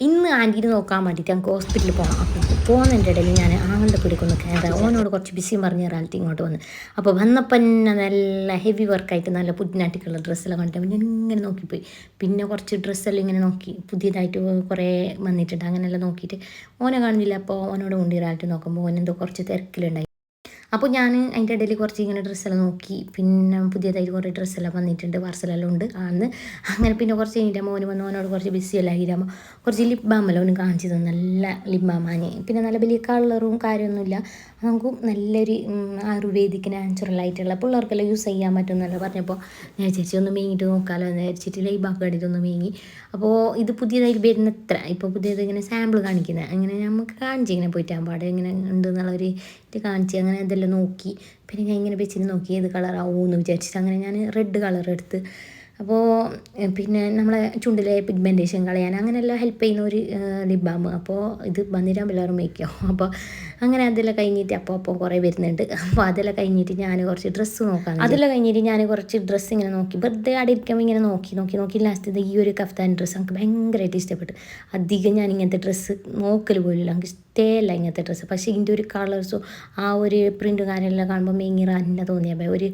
ഇന്ന് ആൻറ്റീനെ നോക്കാൻ വേണ്ടിയിട്ട് ഞങ്ങൾക്ക് ഹോസ്പിറ്റലിൽ പോകണം. അപ്പോൾ പോകുന്നതിൻ്റെ ഇടയിൽ ഞാൻ ആങ്ങളുടെ പിടിക്കൊന്ന് കയറാം. ഓനോട് കുറച്ച് ബിസി പറഞ്ഞ ഒരാൾക്ക് ഇങ്ങോട്ട് വന്ന്. അപ്പോൾ വന്നപ്പോൾ തന്നെ നല്ല ഹെവി വർക്കായിട്ട് നല്ല പുതിനാട്ടിക്കുള്ള ഡ്രസ്സെല്ലാം കണ്ടിട്ട് ഞാൻ ഇങ്ങനെ നോക്കിപ്പോയി. പിന്നെ കുറച്ച് ഡ്രസ്സെല്ലാം ഇങ്ങനെ നോക്കി, പുതിയതായിട്ട് കുറേ വന്നിട്ടുണ്ട്. അങ്ങനെയെല്ലാം നോക്കിയിട്ട് ഓനെ കാണുന്നില്ല. അപ്പോൾ ഓനോട് കൊണ്ട് ഒരാൾക്ക് നോക്കുമ്പോൾ ഓനെന്തോ കുറച്ച് തിരക്കിലുണ്ടായി. അപ്പോൾ ഞാൻ അതിൻ്റെ ഇടയിൽ കുറച്ച് ഇങ്ങനെ ഡ്രസ്സെല്ലാം നോക്കി. പിന്നെ പുതിയതായിട്ട് കുറേ ഡ്രസ്സെല്ലാം വന്നിട്ടുണ്ട്, പാർസലെല്ലാം ഉണ്ട് അന്ന്. അങ്ങനെ പിന്നെ കുറച്ച് കഴിഞ്ഞിട്ട് മോന് വന്ന് ഓനോട് കുറച്ച് ബിസിയെല്ലാം ആയിരാകുമ്പോൾ കുറച്ച് ലിപ് ബാമെല്ലാം ഒന്ന് കാണിച്ചു തന്നു. നല്ല ലിപ് ബാമാണ്. പിന്നെ നല്ല വലിയ കളറും കാര്യമൊന്നുമില്ല, നമുക്ക് നല്ലൊരു ആയുർവേദിക് നാച്ചുറലായിട്ടുള്ള പിള്ളേർക്കെല്ലാം യൂസ് ചെയ്യാൻ പറ്റുമെന്നല്ല പറഞ്ഞപ്പോൾ ഞാൻ വിചാരിച്ചു ഒന്ന് മേങ്ങിയിട്ട് നോക്കാമല്ലോ എന്ന് വിചാരിച്ചിട്ട് ലൈബാക്ക് വേണ്ടിയിട്ടൊന്ന് മേങ്ങി. അപ്പോൾ ഇത് പുതിയതായിട്ട് വരുന്നത്ര ഇപ്പോൾ പുതിയത് ഇങ്ങനെ സാമ്പിൾ കാണിക്കുന്നത് അങ്ങനെ നമുക്ക് കാണിച്ച് ഇങ്ങനെ പോയിട്ടാകുമ്പോൾ അവിടെ ഇങ്ങനെ ഉണ്ടെന്നുള്ളൊരു ഇത് കാണിച്ച് അങ്ങനെ ഇതെല്ലാം നോക്കി. പിന്നെ ഞാൻ ഇങ്ങനെ വെച്ചിട്ട് നോക്കി ഏത് കളറാവുമെന്ന് വിചാരിച്ചിട്ട് അങ്ങനെ ഞാൻ റെഡ് കളർ എടുത്ത്. അപ്പോൾ പിന്നെ നമ്മളെ ചുണ്ടിലെ പിഗ്മെൻറ്റേഷൻ കളയാൻ അങ്ങനെയെല്ലാം ഹെൽപ്പ് ചെയ്യുന്ന ഒരു ലിപ് ബാം. അപ്പോൾ ഇത് വന്നിരാൻ എല്ലാവരും മേക്കോ. അപ്പോൾ അങ്ങനെ അതെല്ലാം കഴിഞ്ഞിട്ട് അപ്പോൾ കുറേ വരുന്നുണ്ട്. അപ്പോൾ അതെല്ലാം കഴിഞ്ഞിട്ട് ഞാൻ കുറച്ച് ഡ്രസ്സ് നോക്കാം. അതെല്ലാം കഴിഞ്ഞിട്ട് ഞാൻ കുറച്ച് ഡ്രസ്സ് ഇങ്ങനെ നോക്കി, വെറുതെ അവിടെ ഇരിക്കുമ്പോൾ ഇങ്ങനെ നോക്കി ലാസ്റ്റ് ഇത് ഈ ഒരു കഫ്താൻ ഡ്രസ്സ് എനിക്ക് ഭയങ്കരമായിട്ട് ഇഷ്ടപ്പെട്ടു. അധികം ഞാൻ ഇങ്ങനത്തെ ഡ്രസ്സ് നോക്കൽ പോലില്ല, എനിക്ക് ഇഷ്ടമല്ല ഇങ്ങനത്തെ ഡ്രസ്സ്. പക്ഷേ ഇതിൻ്റെ ഒരു കളേഴ്സും ആ ഒരു പ്രിൻറ്റും കാര്യമെല്ലാം കാണുമ്പോൾ മേങ്ങിറ തന്നെ തോന്നിയപ്പോൾ ഒരു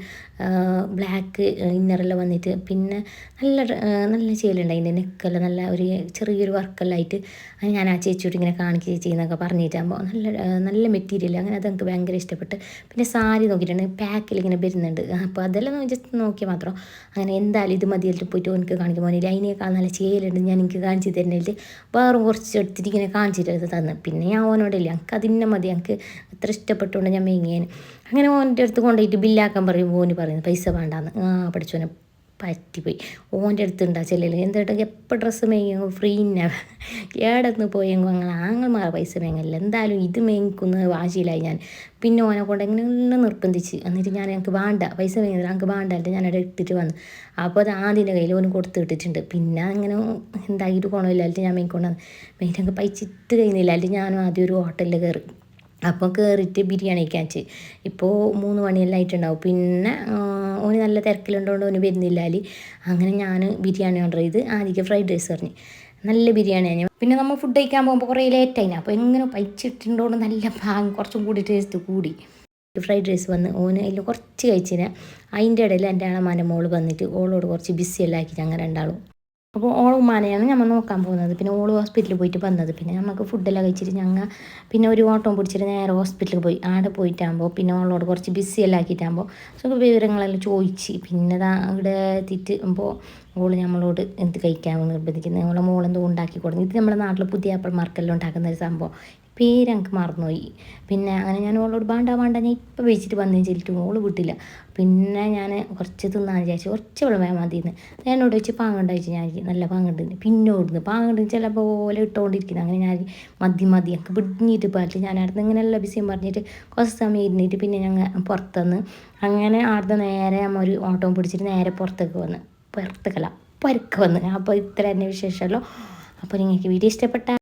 ബ്ലാക്ക് ഇന്നറെല്ലാം വന്നിട്ട് പിന്നെ നല്ല ചെയ്യലുണ്ട്. അതിൻ്റെ നെക്കെല്ലാം നല്ല ഒരു ചെറിയൊരു വർക്കെല്ലാം ആയിട്ട് ഞാൻ ആ ചേച്ചിയോട് ഇങ്ങനെ കാണിക്കുക ചേച്ചി എന്നൊക്കെ പറഞ്ഞിട്ടാകുമ്പോൾ നല്ല മെറ്റീരിയൽ അങ്ങനെ അതെനിക്ക് ഭയങ്കര ഇഷ്ടപ്പെട്ട്. പിന്നെ സാരി നോക്കിയിട്ടുണ്ടെങ്കിൽ പാക്കിൽ ഇങ്ങനെ വരുന്നുണ്ട്. അപ്പോൾ അതെല്ലാം ജസ്റ്റ് നോക്കിയാൽ മാത്രം അങ്ങനെ എന്തായാലും ഇത് മതിയായിട്ട് പോയിട്ട് എനിക്ക് കാണിക്കുമ്പോൾ മോനില്ല അതിനേക്കാൾ നല്ല ചെയ്യലുണ്ട് ഞാൻ എനിക്ക് കാണിച്ച് തരുന്നില്ല. വേറും കുറച്ച് എടുത്തിട്ട് ഇങ്ങനെ കാണിച്ചിട്ട് തന്നു. പിന്നെ ഞാൻ ഓനോടില്ല, എനിക്ക് അതിന്നെ മതി, എനിക്ക് അത്ര ഇഷ്ടപ്പെട്ടുകൊണ്ട് ഞാൻ മേങ്ങിയേന്. അങ്ങനെ ഓൻ്റെ അടുത്ത് കൊണ്ടുപോയിട്ട് ബില്ലാക്കാൻ പറയുമ്പോൾ ഓന് പറയുന്നത് പൈസ വേണ്ടാന്ന്. പഠിച്ചോനെ പറ്റിപ്പോയി. ഓൻ്റെ അടുത്തുണ്ടാ ചെല്ലല് എന്തായിട്ട് എപ്പോൾ ഡ്രസ്സ് മേങ്ങിയോ ഫ്രീ തന്നെ ഏടന്ന് പോയെങ്കിൽ അങ്ങനെ ആങ്ങന്മാർ പൈസ മേങ്ങില്ല. എന്തായാലും ഇത് മേങ്ങിക്കുന്ന വാശിയിലായി ഞാൻ. പിന്നെ ഓനെ കൊണ്ട് എങ്ങനെ നിർബന്ധിച്ച് എന്നിട്ട് ഞാൻ എനിക്ക് വേണ്ട പൈസ മേങ്ങിയത് എനിക്ക് വേണ്ടല്ല ഞാൻ അവിടെ ഇട്ടിട്ട് വന്നു. അപ്പോൾ അത് ആദ്യൻ്റെ കയ്യിൽ ഓന് കൊടുത്ത് ഇട്ടിട്ടുണ്ട്. പിന്നെ അങ്ങനെ എന്തായിട്ട് ഗുണമില്ലായിട്ട് ഞാൻ മേങ്ങിക്കൊണ്ട് വന്നു. മേങ്ങിട്ട് പൈച്ചിട്ട് കഴിയുന്നില്ല. അല്ലെങ്കിൽ ഞാനും ആദ്യം ഒരു ഹോട്ടലിൽ കയറി. അപ്പോൾ കയറിയിട്ട് ബിരിയാണി കഴിക്കാൻ ഇപ്പോൾ 3 മണിയെല്ലാം ആയിട്ടുണ്ടാവും. പിന്നെ ഓന് നല്ല തിരക്കിലുണ്ടോണ്ട് ഓന് വരുന്നില്ല. അങ്ങനെ ഞാൻ ബിരിയാണി ഓർഡർ ചെയ്ത് ആദ്യം ഫ്രൈഡ് റൈസ് പറഞ്ഞ് നല്ല ബിരിയാണിയാണ്. പിന്നെ നമ്മൾ ഫുഡ് കഴിക്കാൻ പോകുമ്പോൾ കുറേ ലേറ്റായിന്. അപ്പോൾ എങ്ങനെ പൈച്ചിട്ടുണ്ടോണ്ട് നല്ല ഭാഗം കുറച്ചും കൂടി ടേസ്റ്റ് കൂടി. ഫ്രൈഡ് റൈസ് വന്ന് ഓന് അതിൽ കുറച്ച് കഴിച്ചിന്. അതിൻ്റെ ഇടയിൽ എൻ്റെ ആളെ മോള് വന്നിട്ട് ഓളോട് കുറച്ച് ബിസിയെല്ലാം ആക്കിയിട്ട് അങ്ങനെ രണ്ടാളും. അപ്പോൾ ഓൾ ഉമ്മാനെയാണ് നമ്മൾ നോക്കാൻ പോകുന്നത്. പിന്നെ ഓൾ ഹോസ്പിറ്റലിൽ പോയിട്ട് വന്നത്. പിന്നെ നമുക്ക് ഫുഡെല്ലാം കഴിച്ചിട്ട് ഞങ്ങൾ പിന്നെ ഒരു ഓട്ടോ പിടിച്ചിട്ട് നേരെ ഹോസ്പിറ്റലിൽ പോയി. ആടെ പോയിട്ടാകുമ്പോൾ പിന്നെ ഓളോട് കുറച്ച് ബിസിയെല്ലാം ആക്കിയിട്ടാകുമ്പോൾ വിവരങ്ങളെല്ലാം ചോദിച്ച് പിന്നെ ഇവിടെ എത്തിയിട്ട് ഓള് നമ്മളോട് എന്ത് കഴിക്കാൻ നിർബന്ധിക്കുന്നത്. ഓളെ മോളെന്തോ ഉണ്ടാക്കി കൊടുക്കുന്നു. ഇത് നമ്മുടെ നാട്ടിൽ പുതിയ ആപ്പിൾമാർക്കെല്ലാം ഉണ്ടാക്കുന്ന ഒരു സംഭവം, പേര് എനിക്ക് മറന്നുപോയി. പിന്നെ അങ്ങനെ ഞാൻ ഓളോട് വേണ്ട ഞാൻ ഇപ്പം വെച്ചിട്ട് വന്നു ചെല്ലിട്ട് ഓള് വിട്ടില്ല. പിന്നെ ഞാൻ കുറച്ച് തിന്നാൻ വിചാരിച്ചു, കുറച്ച് വെള്ളം മതിയെന്ന്. എന്നോട് വെച്ച് പാങ്ങണ്ട വെച്ച് ഞാൻ നല്ല പാങ്ങണ്ട്. പിന്നെ ഓടുന്നു പാങ്ങണ്ട് ചില പോലെ ഇട്ടുകൊണ്ടിരിക്കുന്നത്. അങ്ങനെ ഞാൻ മതി എനിക്ക് പിടിഞ്ഞിട്ട് പാലിട്ട് ഞാൻ അടുത്ത് ഇങ്ങനെയുള്ള ബിസിയും പറഞ്ഞിട്ട് കുറച്ച് സമയം ഇരുന്നിട്ട് പിന്നെ ഞങ്ങൾ പുറത്തുനിന്ന് അങ്ങനെ അടുത്ത നേരെ നമ്മൾ ഒരു ഓട്ടോ പിടിച്ചിട്ട് നേരെ പുറത്തേക്ക് വന്ന് പരുക്ക വന്ന്. അപ്പോൾ ഇത്ര തന്നെ വിശേഷമല്ലോ. അപ്പോൾ നിങ്ങൾക്ക് വീഡിയോ ഇഷ്ടപ്പെട്ട